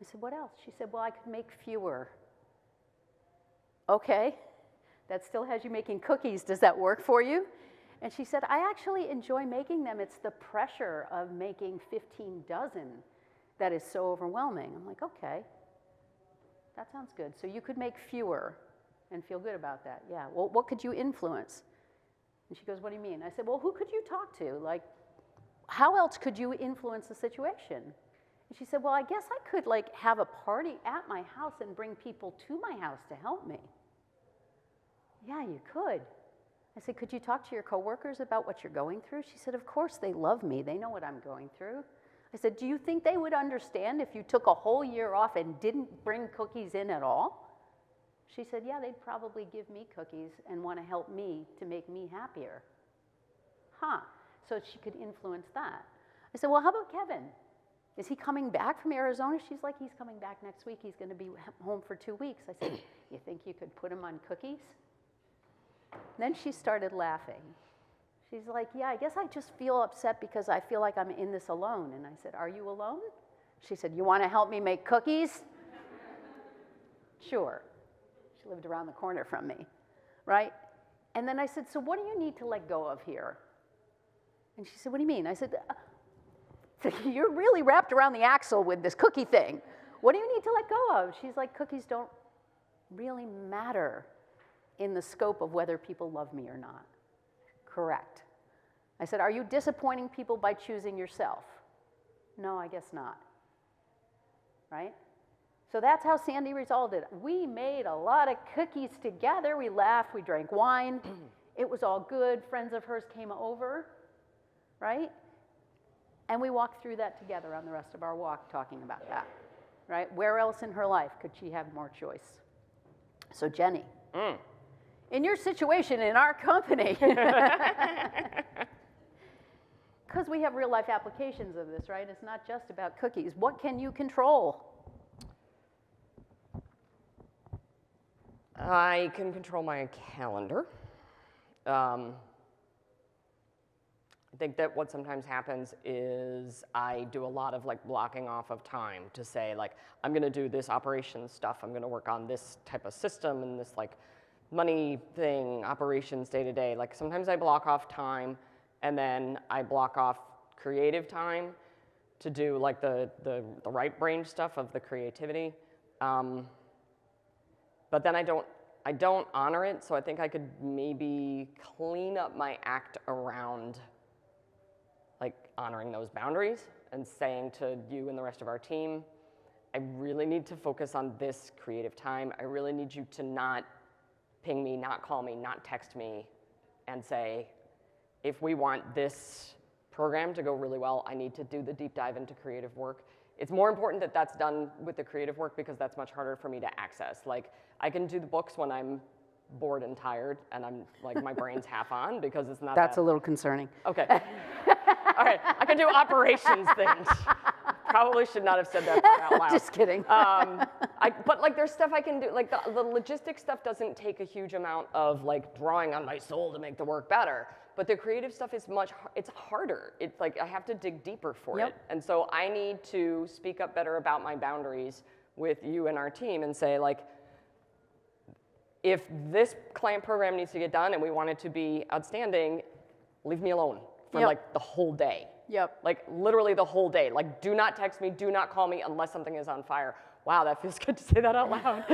I said, what else? She said, well, I could make fewer. Okay, that still has you making cookies. Does that work for you? And she said, I actually enjoy making them. It's the pressure of making 15 dozen that is so overwhelming. I'm like, okay, that sounds good. So you could make fewer and feel good about that. Yeah, well, what could you influence? And she goes, what do you mean? I said, well, who could you talk to? Like, how else could you influence the situation? And she said, well, I guess I could like have a party at my house and bring people to my house to help me. Yeah, you could. I said, could you talk to your coworkers about what you're going through? She said, of course, they love me. They know what I'm going through. I said, do you think they would understand if you took a whole year off and didn't bring cookies in at all? She said, yeah, they'd probably give me cookies and want to help me to make me happier. Huh, so she could influence that. I said, well, how about Kevin? Is he coming back from Arizona? She's like, he's coming back next week. He's going to be home for 2 weeks. I said, you think you could put him on cookies? Then she started laughing. She's like, yeah, I guess I just feel upset because I feel like I'm in this alone. And I said, are you alone? She said, you want to help me make cookies? Sure. She lived around the corner from me, right? And then I said, so what do you need to let go of here? And she said, what do you mean? I said, you're really wrapped around the axle with this cookie thing. What do you need to let go of? She's like, cookies don't really matter in the scope of whether people love me or not. Correct. I said, are you disappointing people by choosing yourself? No, I guess not. Right? So that's how Sandy resolved it. We made a lot of cookies together. We laughed, we drank wine. It was all good. Friends of hers came over, right? And we walked through that together on the rest of our walk talking about that, right? Where else in her life could she have more choice? So Jenny, in your situation in our company, because we have real life applications of this, right? It's not just about cookies. What can you control? I can control my calendar. I think that what sometimes happens is I do a lot of like blocking off of time to say like, I'm gonna do this operations stuff, I'm gonna work on this type of system and this like money thing, operations day to day. Like sometimes I block off time and then I block off creative time to do like the right brain stuff of the creativity. But then I don't honor it, so I think I could maybe clean up my act around like honoring those boundaries and saying to you and the rest of our team, I really need to focus on this creative time. I really need you to not ping me, not call me, not text me, and say, if we want this program to go really well, I need to do the deep dive into creative work. It's more important that that's done with the creative work because that's much harder for me to access. Like, I can do the books when I'm bored and tired and I'm like, my brain's half on because it's not That's a little concerning. Okay. All right, I can do operations things. Probably should not have said that part out loud. Just kidding. But like there's stuff I can do, like the logistics stuff doesn't take a huge amount of like drawing on my soul to make the work better. But the creative stuff is it's harder. It's like I have to dig deeper for it. And so I need to speak up better about my boundaries with you and our team and say like, if this client program needs to get done and we want it to be outstanding, leave me alone for like the whole day. Like literally the whole day. Like do not text me, do not call me unless something is on fire. Wow, that feels good to say that out loud.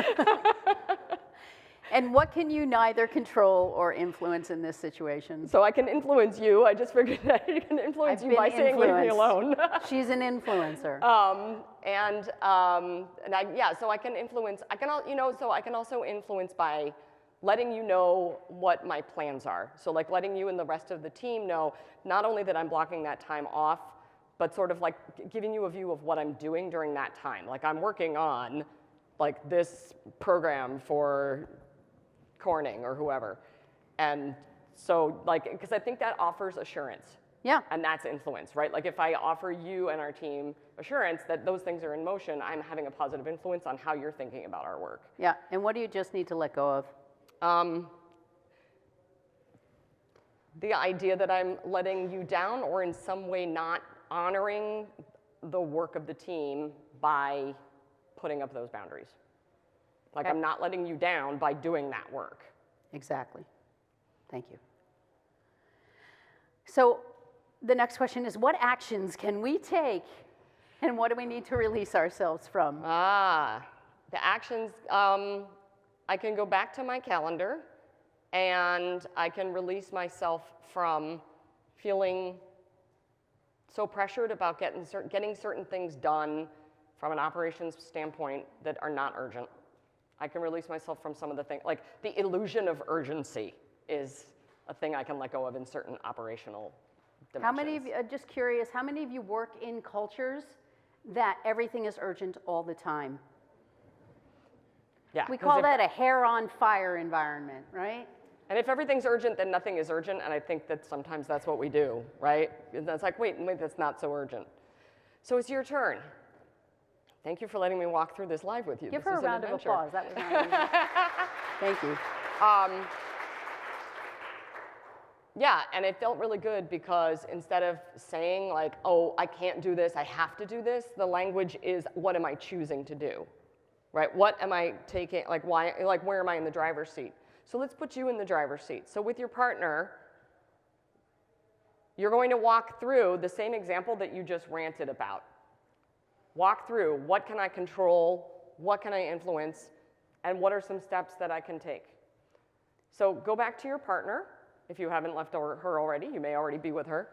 And what can you neither control or influence in this situation? So I can influence you. I just figured that I can influence you by saying leave me alone. She's an influencer. So I can influence. So I can also influence by letting you know what my plans are. So like letting you and the rest of the team know not only that I'm blocking that time off, but sort of like giving you a view of what I'm doing during that time. Like I'm working on like this program for Corning or whoever. And so like, because I think that offers assurance. Yeah. And that's influence, right? Like if I offer you and our team assurance that those things are in motion, I'm having a positive influence on how you're thinking about our work. Yeah, and what do you just need to let go of? The idea that I'm letting you down or in some way not honoring the work of the team by putting up those boundaries. Like Okay. I'm not letting you down by doing that work. Exactly. Thank you. So the next question is, what actions can we take and what do we need to release ourselves from? The actions, I can go back to my calendar and I can release myself from feeling so pressured about getting certain things done from an operations standpoint that are not urgent. I can release myself from some of the things, like the illusion of urgency is a thing I can let go of in certain operational dimensions. How many of you, just curious, how many of you work in cultures that everything is urgent all the time? Yeah. We call that a hair on fire environment, right? And if everything's urgent, then nothing is urgent, and I think that sometimes that's what we do, right? And it's like, wait, that's not so urgent. So it's your turn. Thank you for letting me walk through this live with you. Give This her a is an round of adventure. applause. That was not Thank you. Yeah, and it felt really good because instead of saying like, oh, I can't do this, I have to do this, the language is, what am I choosing to do, right? What am I taking, like why, like where am I in the driver's seat? So let's put you in the driver's seat. So with your partner, you're going to walk through the same example that you just ranted about. Walk through, what can I control, what can I influence, and what are some steps that I can take? So go back to your partner. If you haven't left her already, you may already be with her.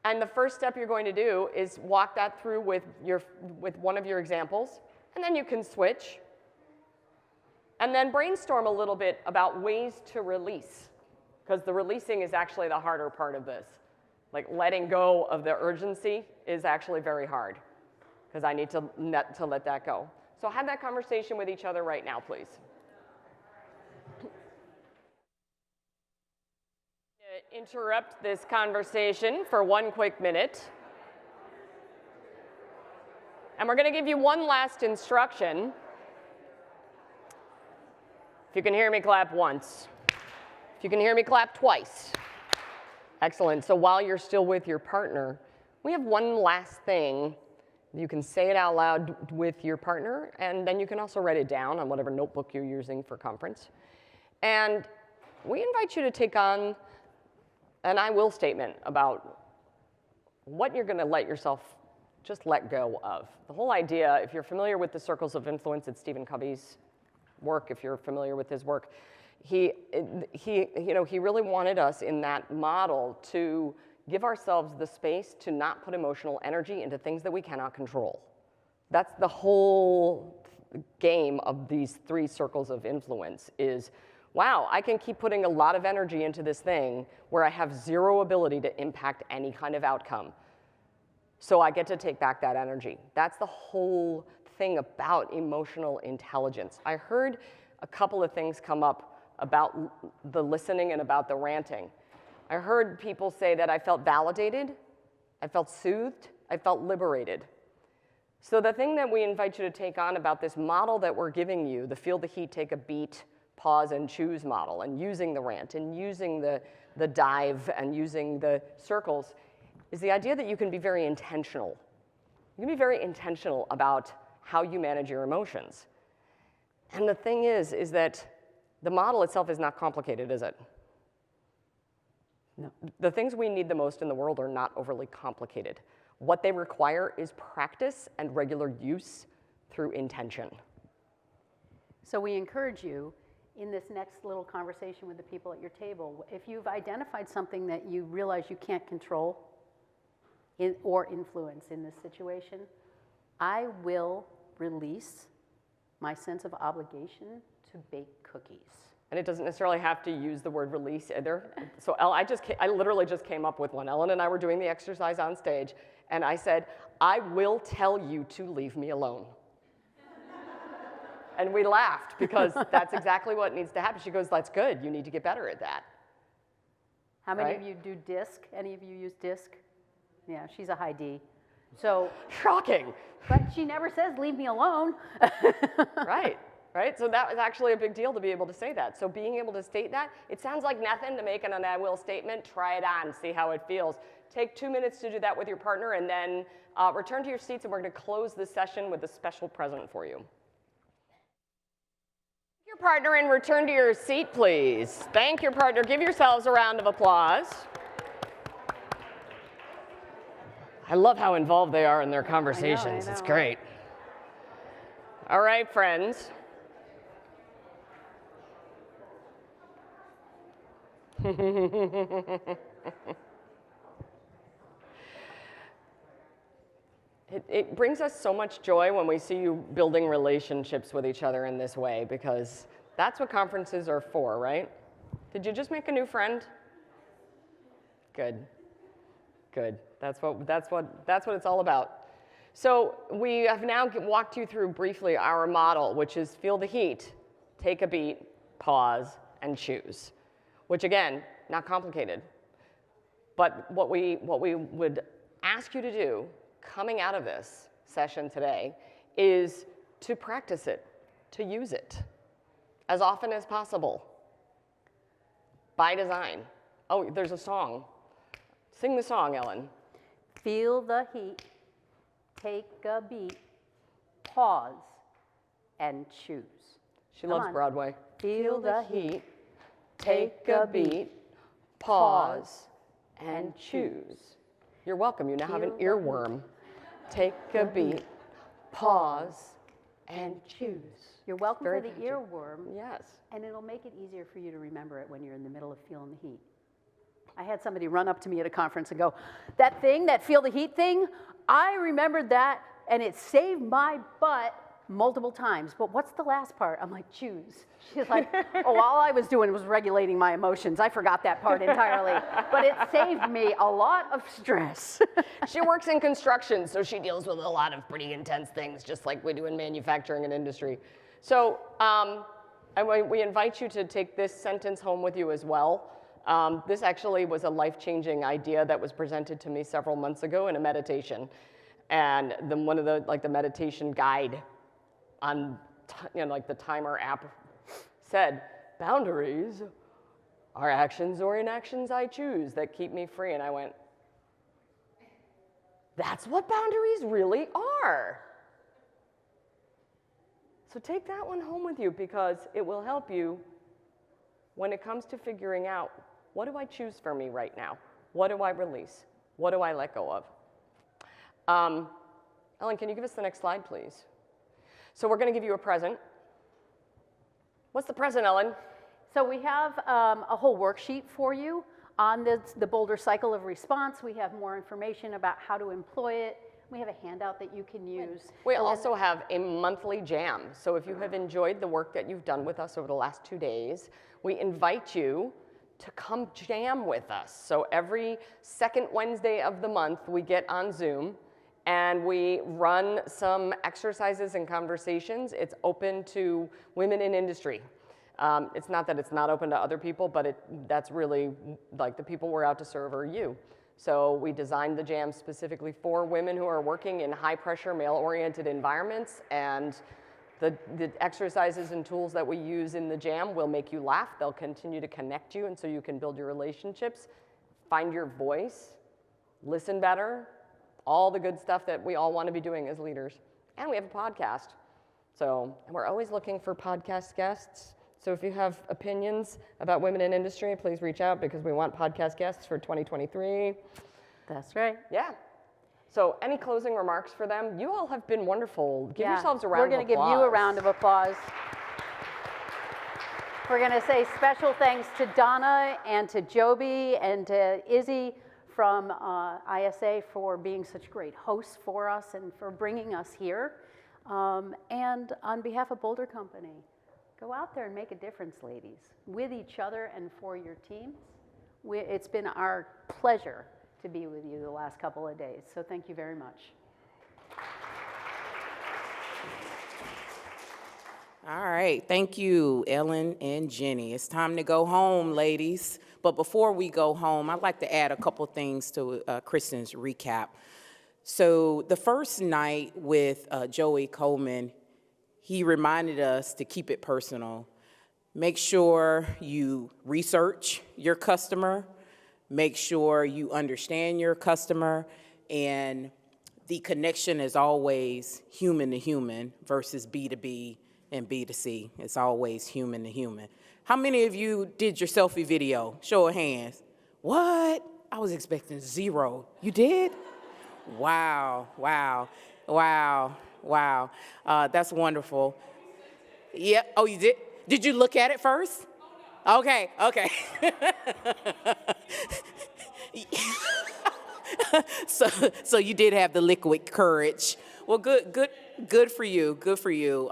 And the first step you're going to do is walk that through with one of your examples, and then you can switch. And then brainstorm a little bit about ways to release, because the releasing is actually the harder part of this. Like letting go of the urgency is actually very hard, because I need to let that go. So have that conversation with each other right now, please. Interrupt this conversation for one quick minute. And we're going to give you one last instruction. If you can hear me, clap once. If you can hear me, clap twice. Excellent. So while you're still with your partner, we have one last thing. You can say it out loud with your partner, and then you can also write it down on whatever notebook you're using for conference. And we invite you to take on an I will statement about what you're going to let yourself just let go of. The whole idea, if you're familiar with the circles of influence, it's Stephen Covey's work, if you're familiar with his work, he really wanted us in that model to give ourselves the space to not put emotional energy into things that we cannot control. That's the whole game of these three circles of influence is, wow, I can keep putting a lot of energy into this thing where I have zero ability to impact any kind of outcome. So I get to take back that energy. That's the whole thing about emotional intelligence. I heard a couple of things come up about the listening and about the ranting. I heard people say that I felt validated, I felt soothed, I felt liberated. So the thing that we invite you to take on about this model that we're giving you, the feel the heat, take a beat, pause and choose model, and using the rant, and using the dive, and using the circles, is the idea that you can be very intentional. You can be very intentional about how you manage your emotions. And the thing is that the model itself is not complicated, is it? No. The things we need the most in the world are not overly complicated. What they require is practice and regular use through intention. So we encourage you in this next little conversation with the people at your table, if you've identified something that you realize you can't control or influence in this situation, I will release my sense of obligation to bake cookies. And it doesn't necessarily have to use the word release either. So I literally just came up with one. Ellen and I were doing the exercise on stage, and I said, I will tell you to leave me alone. And we laughed because that's exactly what needs to happen. She goes, that's good. You need to get better at that. How many Right? of you do DISC? Any of you use DISC? Yeah, she's a high D. So, Shocking. but she never says, leave me alone. Right. Right? So that was actually a big deal to be able to say that. So being able to state that, it sounds like nothing to make an I will statement. Try it on, see how it feels. Take 2 minutes to do that with your partner, and then return to your seats, and we're going to close this session with a special present for you. Your partner and return to your seat, please. Thank your partner. Give yourselves a round of applause. I love how involved they are in their conversations. I It's know. great. All right, friends. It brings us so much joy when we see you building relationships with each other in this way, because that's what conferences are for, right? Did you just make a new friend? Good. Good. That's what it's all about. So we have now walked you through briefly our model, which is feel the heat, take a beat, pause, and choose. Which again, not complicated. But what we would ask you to do coming out of this session today is to practice it, to use it as often as possible by design. Oh, there's a song. Sing the song, Ellen. Feel the heat, take a beat, pause, and choose. She Come loves on. Broadway. Feel the heat, take a beat, pause, and choose. You're welcome. You now have an Feel the earworm. Take a beat, pause, and choose. You're welcome Very for the catchy. earworm, Yes. and it'll make it easier for you to remember it when you're in the middle of feeling the heat. I had somebody run up to me at a conference and go, that thing, that feel the heat thing, I remembered that, and it saved my butt multiple times. But what's the last part? I'm like, choose. She's like, oh, all I was doing was regulating my emotions. I forgot that part entirely. But it saved me a lot of stress. She works in construction, so she deals with a lot of pretty intense things, just like we do in manufacturing and industry. So we invite you to take this sentence home with you as well. This actually was a life-changing idea that was presented to me several months ago in a meditation. And one of the meditation guide on the timer app said, boundaries are actions or inactions I choose that keep me free. And I went, that's what boundaries really are. So take that one home with you, because it will help you when it comes to figuring out, what do I choose for me right now? What do I release? What do I let go of? Ellen, can you give us the next slide, please? So we're going to give you a present. What's the present, Ellen? So we have a whole worksheet for you on the Boulder cycle of response. We have more information about how to employ it. We have a handout that you can use. We also have a monthly jam. So if you have enjoyed the work that you've done with us over the last 2 days, we invite you to come jam with us. So every second Wednesday of the month, we get on Zoom and we run some exercises and conversations. It's open to women in industry. It's not that it's not open to other people, but that's really like the people we're out to serve are you. So we designed the jam specifically for women who are working in high-pressure, male-oriented environments, and the exercises and tools that we use in the jam will make you laugh. They'll continue to connect you, and so you can build your relationships, find your voice, listen better, all the good stuff that we all want to be doing as leaders. And we have a podcast. So we're always looking for podcast guests. So if you have opinions about women in industry, please reach out, because we want podcast guests for 2023. That's right. Yeah. So any closing remarks for them? You all have been wonderful. Give yourselves a round We're of going to give applause. you a round of applause. We're going to say special thanks to Donna and to Joby and to Izzy from ISA for being such great hosts for us and for bringing us here. And on behalf of Boulder Company, go out there and make a difference, ladies, with each other and for your teams. It's been our pleasure to be with you the last couple of days, so thank you very much. All right, thank you, Ellen and Jenny. It's time to go home, ladies. But before we go home, I'd like to add a couple things to Kristen's recap. So the first night with Joey Coleman, he reminded us to keep it personal. Make sure you research your customer, make sure you understand your customer, and the connection is always human to human versus B2B and B2C. It's always human to human. How many of you did your selfie video? Show of hands. What? I was expecting 0. You did? Wow, wow, wow, wow. That's wonderful. Yeah, oh, you did? Did you look at it first? Okay, okay. So you did have the liquid courage. Well, good for you, good for you.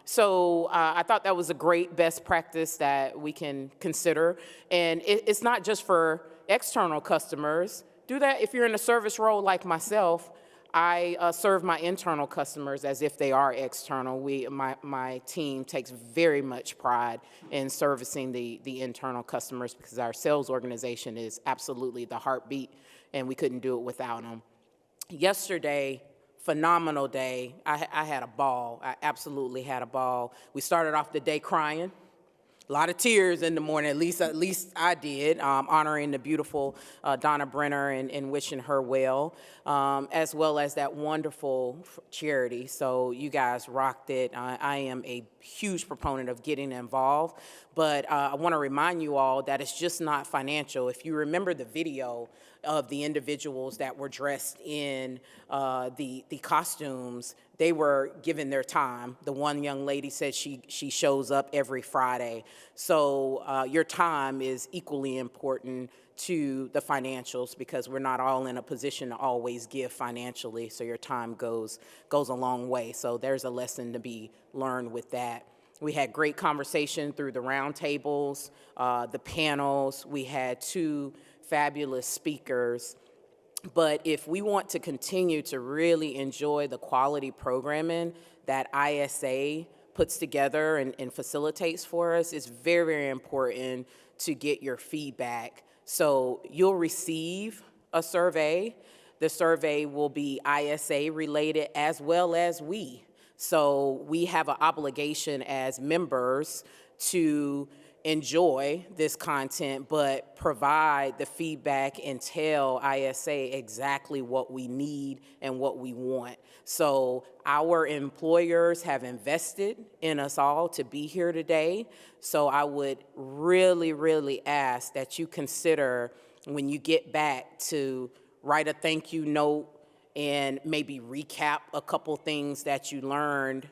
So I thought that was a great best practice that we can consider. And it's not just for external customers. Do that if you're in a service role like myself. I serve my internal customers as if they are external. My team takes very much pride in servicing the internal customers because our sales organization is absolutely the heartbeat, and we couldn't do it without them. Yesterday, phenomenal day. I had a ball. I absolutely had a ball. We started off the day crying. A lot of tears in the morning, at least I did, honoring the beautiful Donna Brenner and wishing her well, as well as that wonderful charity. So you guys rocked it. I am a huge proponent of getting involved, but I want to remind you all that it's just not financial. If you remember the video of the individuals that were dressed in the costumes, they were given their time. The one young lady said she shows up every Friday. So your time is equally important to the financials because we're not all in a position to always give financially. So your time goes a long way. So there's a lesson to be learned with that. We had great conversation through the roundtables, the panels. We had 2 fabulous speakers. But if we want to continue to really enjoy the quality programming that ISA puts together and facilitates for us, it's very, very important to get your feedback. So you'll receive a survey. The survey will be ISA related as well as we. So we have an obligation as members to enjoy this content, but provide the feedback and tell ISA exactly what we need and what we want. So our employers have invested in us all to be here today. So I would really, really ask that you consider when you get back to write a thank you note and maybe recap a couple things that you learned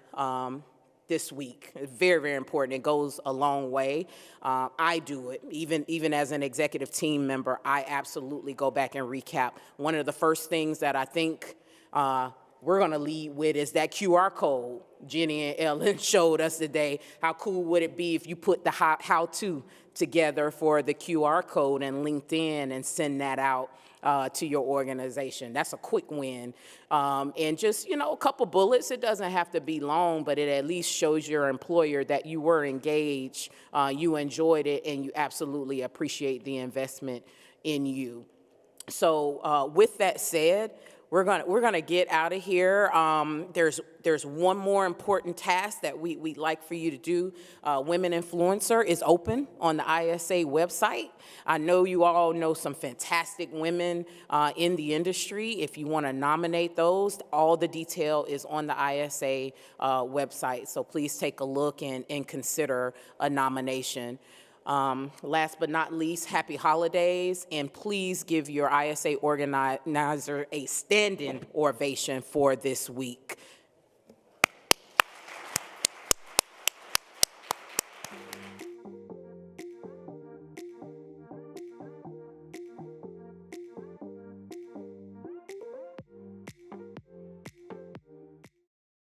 this week. Very, very important. It goes a long way. I do it. Even as an executive team member, I absolutely go back and recap. One of the first things that I think we're going to lead with is that QR code Jenny and Ellen showed us today. How cool would it be if you put the how-to together for the QR code and LinkedIn and send that out to your organization? That's a quick win. And just, a couple bullets. It doesn't have to be long, but it at least shows your employer that you were engaged, you enjoyed it, and you absolutely appreciate the investment in you. So with that said, we're gonna get out of here. There's one more important task that we'd like for you to do. Women Influencer is open on the ISA website. I know you all know some fantastic women in the industry. If you want to nominate those, all the detail is on the ISA website. So please take a look and consider a nomination. Last but not least, happy holidays, and please give your ISA organizer a standing ovation for this week.